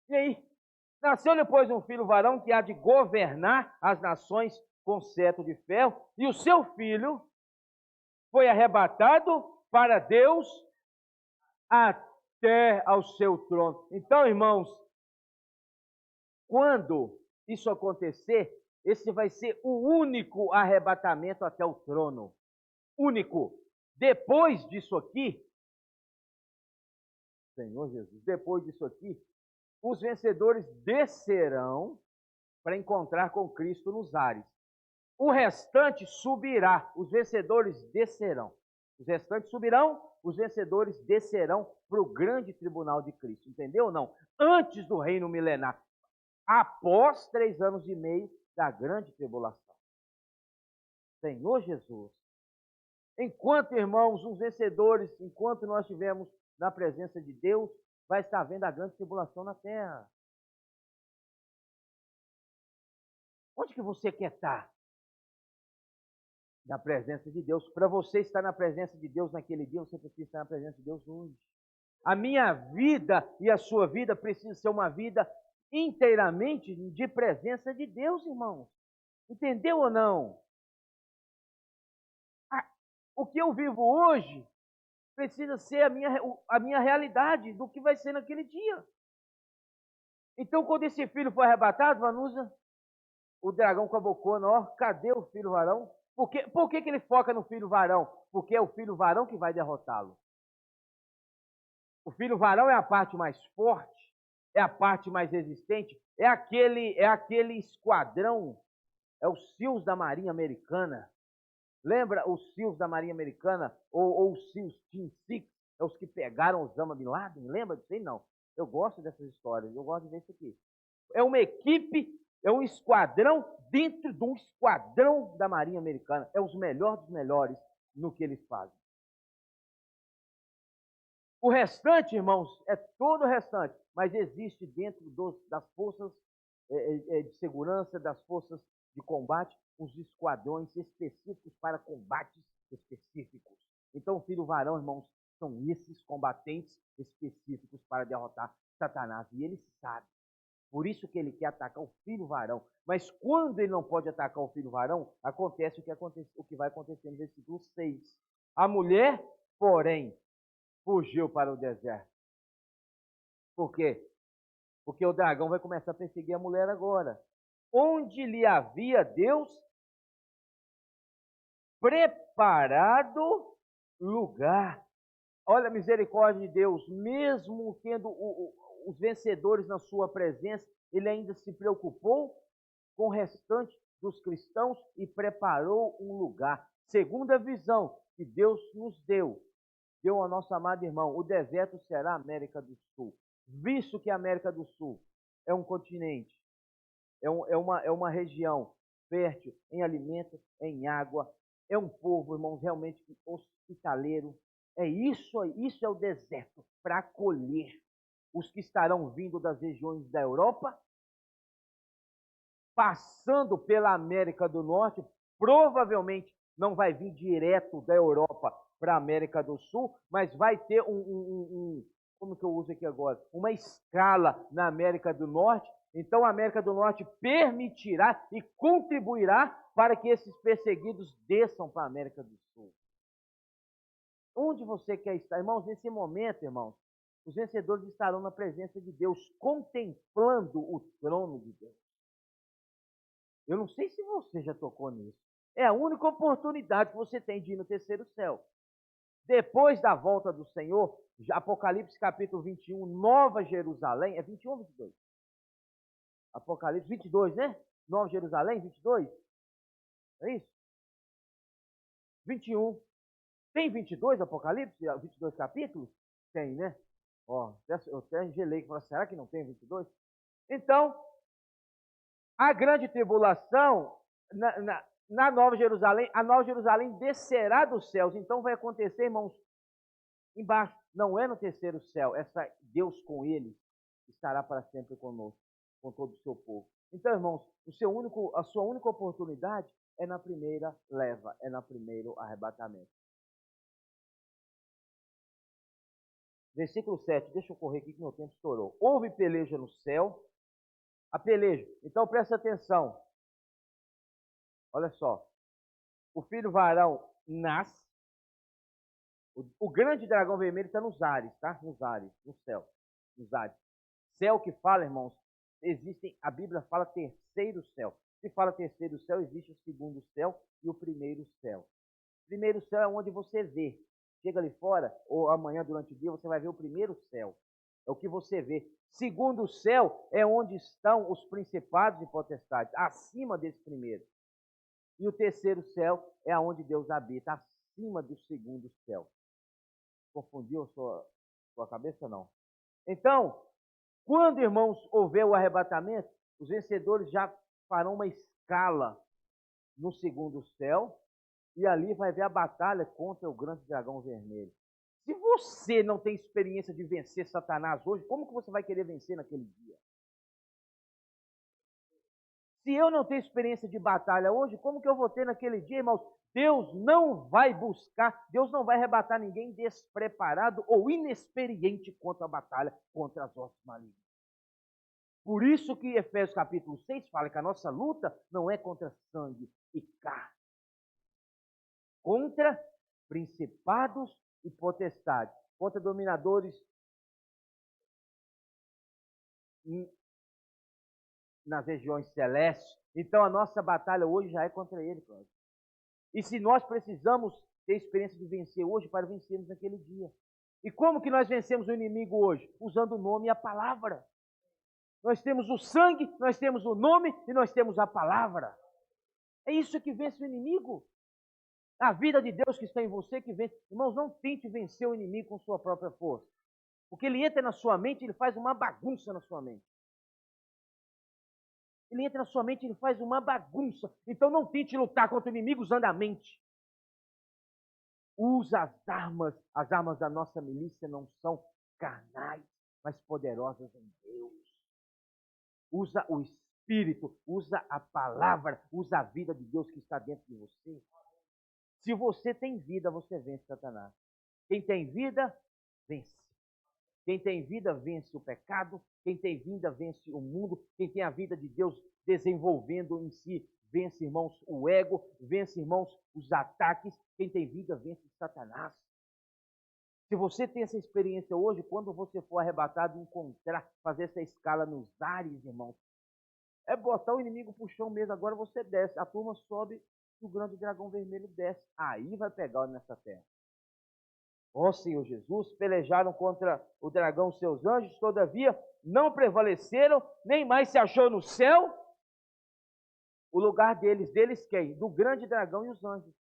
Speaker 1: E aí? Nasceu depois um filho varão que há de governar as nações com cetro de ferro, e o seu filho foi arrebatado para Deus até ao seu trono. Então, irmãos, quando isso acontecer, esse vai ser o único arrebatamento até o trono. Único. Depois disso aqui, Senhor Jesus, depois disso aqui, os vencedores descerão para encontrar com Cristo nos ares. O restante subirá, os vencedores descerão. Os restantes subirão, os vencedores descerão para o grande tribunal de Cristo. Entendeu ou não? Antes do reino milenar. Após 3 anos e meio da grande tribulação. Senhor Jesus. Enquanto, irmãos, os vencedores, enquanto nós estivermos na presença de Deus, vai estar vendo a grande tribulação na terra. Onde que você quer estar? Na presença de Deus. Para você estar na presença de Deus naquele dia, você precisa estar na presença de Deus hoje. A minha vida e a sua vida precisa ser uma vida inteiramente de presença de Deus, irmãos. Entendeu ou não? O que eu vivo hoje precisa ser a minha realidade do que vai ser naquele dia. Então, quando esse filho foi arrebatado, Vanusa, o dragão com a bocona, ó, cadê o filho varão? Por que ele foca no filho varão? Porque é o filho varão que vai derrotá-lo. O filho varão é a parte mais forte, é a parte mais resistente, é aquele esquadrão, é os SEALs da Marinha Americana. Lembra os SEALs da Marinha Americana? Ou os SEALs Team 6? É os que pegaram Osama Bin Laden? Lembra disso aí? Não. Eu gosto dessas histórias, eu gosto de ver isso aqui. É uma equipe, é um esquadrão dentro de um esquadrão da Marinha Americana. É os melhores dos melhores no que eles fazem. O restante, irmãos, é todo o restante, mas existe dentro das forças de segurança, das forças de combate, os esquadrões específicos para combates específicos. Então, o filho varão, irmãos, são esses combatentes específicos para derrotar Satanás. E ele sabe. Por isso que ele quer atacar o filho varão. Mas quando ele não pode atacar o filho varão, acontece o que vai acontecer no versículo 6. A mulher, porém, fugiu para o deserto. Por quê? Porque o dragão vai começar a perseguir a mulher agora. Onde lhe havia Deus preparado lugar. Olha a misericórdia de Deus, mesmo tendo os vencedores na sua presença, ele ainda se preocupou com o restante dos cristãos e preparou um lugar. Segunda visão que Deus nos deu ao nosso amado irmão, o deserto será a América do Sul. Visto que a América do Sul é um continente, é uma região fértil em alimento, em água, é um povo, irmãos, realmente hospitaleiro. Isso é o deserto, para acolher os que estarão vindo das regiões da Europa, passando pela América do Norte, provavelmente não vai vir direto da Europa para a América do Sul, mas vai ter como que eu uso aqui agora? Uma escala na América do Norte. Então a América do Norte permitirá e contribuirá para que esses perseguidos desçam para a América do Sul. Onde você quer estar? Irmãos, nesse momento, irmãos, os vencedores estarão na presença de Deus, contemplando o trono de Deus. Eu não sei se você já tocou nisso. É a única oportunidade que você tem de ir no terceiro céu. Depois da volta do Senhor, Apocalipse capítulo 21, Nova Jerusalém, é 21 ou 22? Apocalipse 22, né? Nova Jerusalém, 22? É isso? 21. Tem 22 Apocalipse? 22 capítulos? Tem, né? Ó, eu até gelei, será que não tem 22? Então, a grande tribulação, na Nova Jerusalém, a Nova Jerusalém descerá dos céus. Então vai acontecer, irmãos, embaixo, não é no terceiro céu, Deus com eles estará para sempre conosco, com todo o seu povo. Então, irmãos, a sua única oportunidade é na primeira leva, é no primeiro arrebatamento. Versículo 7, deixa eu correr aqui que meu tempo estourou. Houve peleja no céu, a peleja. Então presta atenção. Olha só. O filho varão nasce. O grande dragão vermelho está nos ares, tá? Nos ares, no céu. Nos ares. Céu que fala, irmãos, a Bíblia fala terceiro céu. Se fala terceiro céu, existe o segundo céu e o primeiro céu. O primeiro céu é onde você vê. Chega ali fora, ou amanhã durante o dia, você vai ver o primeiro céu. É o que você vê. Segundo céu é onde estão os principados e potestades, acima desse primeiro. E o terceiro céu é onde Deus habita, acima do segundo céu. Confundiu sua cabeça? Não. Então, quando, irmãos, houver o arrebatamento, os vencedores já farão uma escala no segundo céu, e ali vai ver a batalha contra o grande dragão vermelho. Se você não tem experiência de vencer Satanás hoje, como que você vai querer vencer naquele dia? Se eu não tenho experiência de batalha hoje, como que eu vou ter naquele dia, irmãos? Deus não vai arrebatar ninguém despreparado ou inexperiente contra a batalha, contra as hostes malignas. Por isso que Efésios capítulo 6 fala que a nossa luta não é contra sangue e carne, contra principados e potestades, contra dominadores nas regiões celestes. Então a nossa batalha hoje já é contra ele, Cláudio. E se nós precisamos ter experiência de vencer hoje para vencermos naquele dia. E como que nós vencemos o inimigo hoje? Usando o nome e a palavra. Nós temos o sangue, nós temos o nome e nós temos a palavra. É isso que vence o inimigo. A vida de Deus que está em você que vence. Irmãos, não tente vencer o inimigo com sua própria força. Porque ele entra na sua mente, ele faz uma bagunça na sua mente. Ele entra na sua mente, ele faz uma bagunça. Então não tente lutar contra o inimigo usando a mente. Usa as armas da nossa milícia não são carnais, mas poderosas em Deus. Usa o Espírito, usa a palavra, usa a vida de Deus que está dentro de você. Se você tem vida, você vence Satanás. Quem tem vida, vence. Quem tem vida, vence o pecado. Quem tem vida, vence o mundo. Quem tem a vida de Deus desenvolvendo em si, vence, irmãos, o ego. Vence, irmãos, os ataques. Quem tem vida, vence Satanás. Se você tem essa experiência hoje, quando você for arrebatado, fazer essa escala nos ares, irmãos, é botar o inimigo pro chão mesmo. Agora você desce. A turma sobe e o grande dragão vermelho desce. Aí vai pegar nessa terra. Ó Senhor Jesus, pelejaram contra o dragão seus anjos, todavia não prevaleceram, nem mais se achou no céu O lugar deles quem? Do grande dragão e os anjos.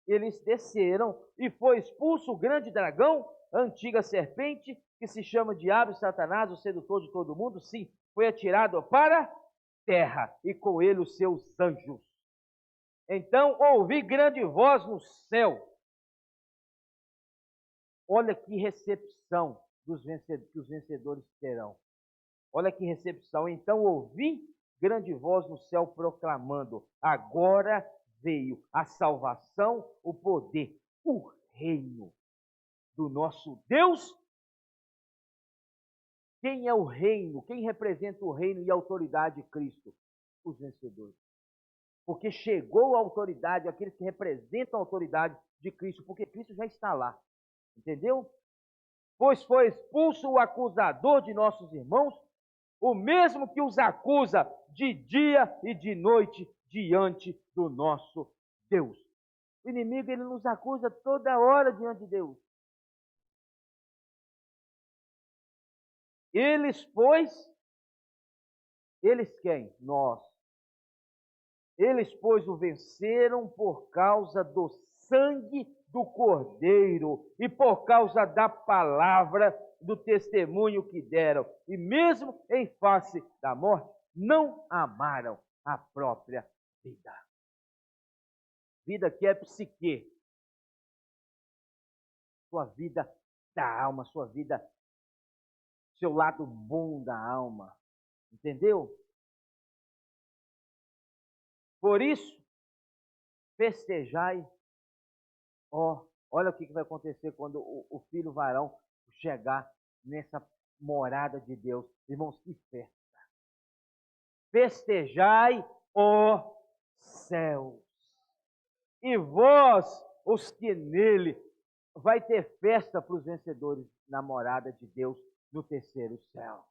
Speaker 1: Eles desceram e foi expulso o grande dragão, a antiga serpente, que se chama Diabo e Satanás, o sedutor de todo mundo, sim, foi atirado para a terra e com ele os seus anjos. Então ouvi grande voz no céu. Olha que recepção que os vencedores terão. Olha que recepção. Então ouvi grande voz no céu proclamando: agora veio a salvação, o poder, o reino do nosso Deus. Quem é o reino? Quem representa o reino e a autoridade de Cristo? Os vencedores. Porque chegou a autoridade, aqueles que representam a autoridade de Cristo, porque Cristo já está lá. Entendeu? Pois foi expulso o acusador de nossos irmãos, o mesmo que os acusa de dia e de noite diante do nosso Deus. O inimigo, ele nos acusa toda hora diante de Deus. Eles, pois, eles quem? Nós. Eles, pois, o venceram por causa do sangue do Cordeiro e por causa da palavra do testemunho que deram. E mesmo em face da morte, não amaram a própria vida. Vida que é psique. Sua vida da alma, sua vida, seu lado bom da alma. Entendeu? Por isso, festejai. Olha o que vai acontecer quando o filho varão chegar nessa morada de Deus. Irmãos, que festa. Festejai, ó céus. E vós, os que nele, vai ter festa para os vencedores na morada de Deus no terceiro céu.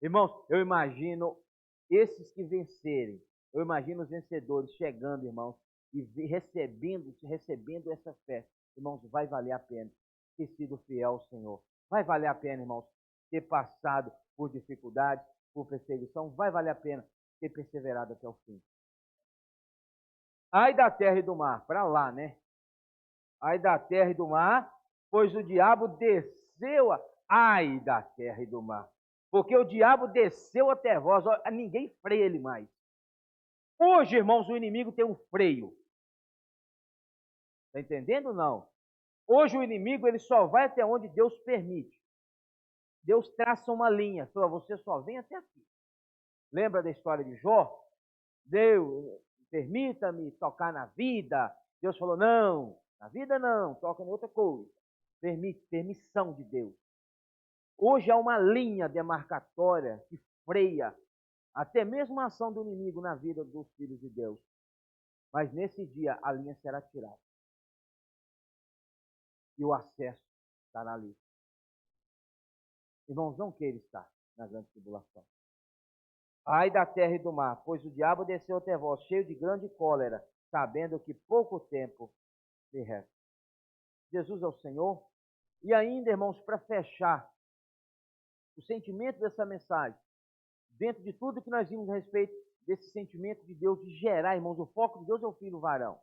Speaker 1: Irmãos, eu imagino esses que vencerem, eu imagino os vencedores chegando, irmãos, e recebendo essa festa. Irmãos, vai valer a pena ter sido fiel ao Senhor. Vai valer a pena, irmãos, ter passado por dificuldade, por perseguição. Vai valer a pena ter perseverado até o fim. Ai da terra e do mar, para lá, né? Ai da terra e do mar, pois o diabo desceu. Ai da terra e do mar, porque o diabo desceu até vós. Ninguém freia ele mais. Hoje, irmãos, o inimigo tem um freio. Está entendendo ou não? Hoje o inimigo, ele só vai até onde Deus permite. Deus traça uma linha, fala, você só vem até aqui. Lembra da história de Jó? Deus, permita-me tocar na vida. Deus falou, não, na vida não, toca em outra coisa. Permissão de Deus. Hoje há uma linha demarcatória que freia até mesmo a ação do inimigo na vida dos filhos de Deus. Mas nesse dia a linha será tirada. E o acesso estará ali. Irmãos, não queira estar na grande tribulação. Ai da terra e do mar, pois o diabo desceu até vós, cheio de grande cólera, sabendo que pouco tempo lhe resta. Jesus é o Senhor. E ainda, irmãos, para fechar o sentimento dessa mensagem, dentro de tudo que nós vimos a respeito desse sentimento de Deus, de gerar, irmãos, o foco de Deus é o filho varão.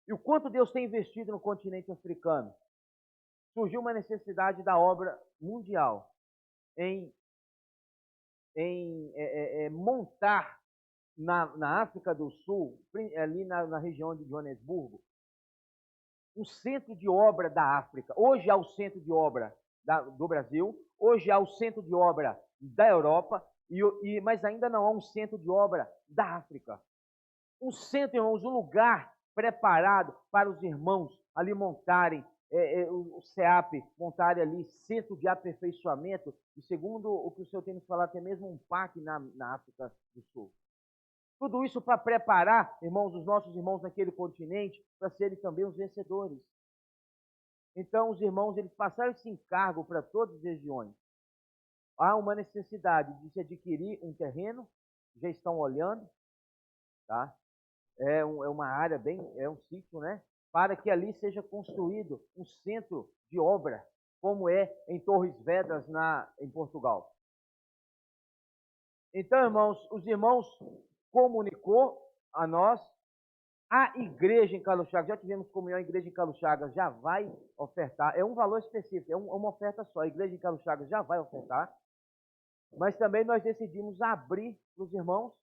Speaker 1: E o quanto Deus tem investido no continente africano. Surgiu uma necessidade da obra mundial em montar na África do Sul, ali na região de Joanesburgo, um centro de obra da África. Hoje há o centro de obra do Brasil, hoje há o centro de obra da Europa, mas ainda não há um centro de obra da África. Um centro, irmãos, um lugar preparado para os irmãos ali montarem, o CEAP, montarem ali centro de aperfeiçoamento, e segundo o que o senhor tem nos falado, até mesmo um parque na África do Sul. Tudo isso para preparar, irmãos, os nossos irmãos naquele continente, para serem também os vencedores. Então, os irmãos, eles passaram esse encargo para todas as regiões. Há uma necessidade de se adquirir um terreno, já estão olhando, tá? É uma área é um sítio, né? Para que ali seja construído um centro de obra, como é em Torres Vedras, em Portugal. Então, irmãos, os irmãos comunicou, a nós, a igreja em Carlos Chagas, já tivemos comunhão, a igreja em Carlos Chagas já vai ofertar, é um valor específico, é uma oferta só, a igreja em Carlos Chagas já vai ofertar, mas também nós decidimos abrir para os irmãos,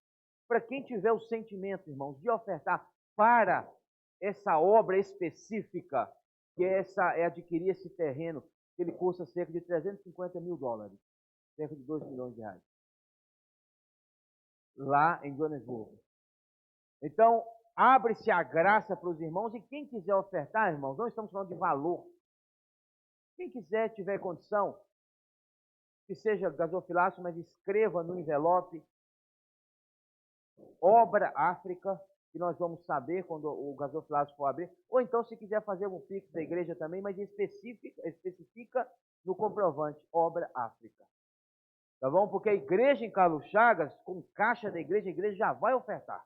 Speaker 1: para quem tiver o sentimento, irmãos, de ofertar para essa obra específica, que é adquirir esse terreno, que ele custa cerca de 350 mil dólares, cerca de 2 milhões de reais, lá em Joanesburgo. Então, abre-se a graça para os irmãos, e quem quiser ofertar, irmãos, não estamos falando de valor. Quem quiser, tiver condição, que seja gasofilácio, mas escreva no envelope, Obra África, que nós vamos saber quando o gasofilácio for abrir. Ou então, se quiser fazer um pix da igreja também, mas especifica no comprovante, Obra África. Tá bom? Porque a igreja em Carlos Chagas, com caixa da igreja, a igreja já vai ofertar.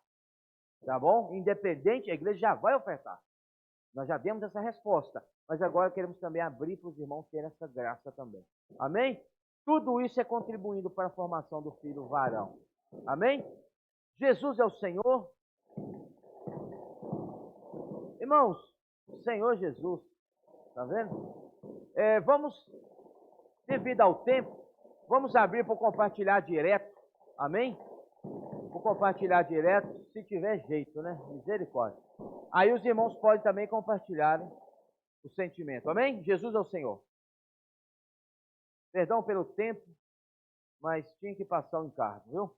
Speaker 1: Tá bom? Independente, a igreja já vai ofertar. Nós já demos essa resposta, mas agora queremos também abrir para os irmãos ter essa graça também. Amém? Tudo isso é contribuindo para a formação do filho varão. Amém? Jesus é o Senhor. Irmãos, Senhor Jesus, tá vendo? Vamos, devido ao tempo, vamos abrir para compartilhar direto. Amém? Vou compartilhar direto, se tiver jeito, né? Misericórdia. Aí os irmãos podem também compartilharem o sentimento. Amém? Jesus é o Senhor. Perdão pelo tempo, mas tinha que passar o encargo, viu?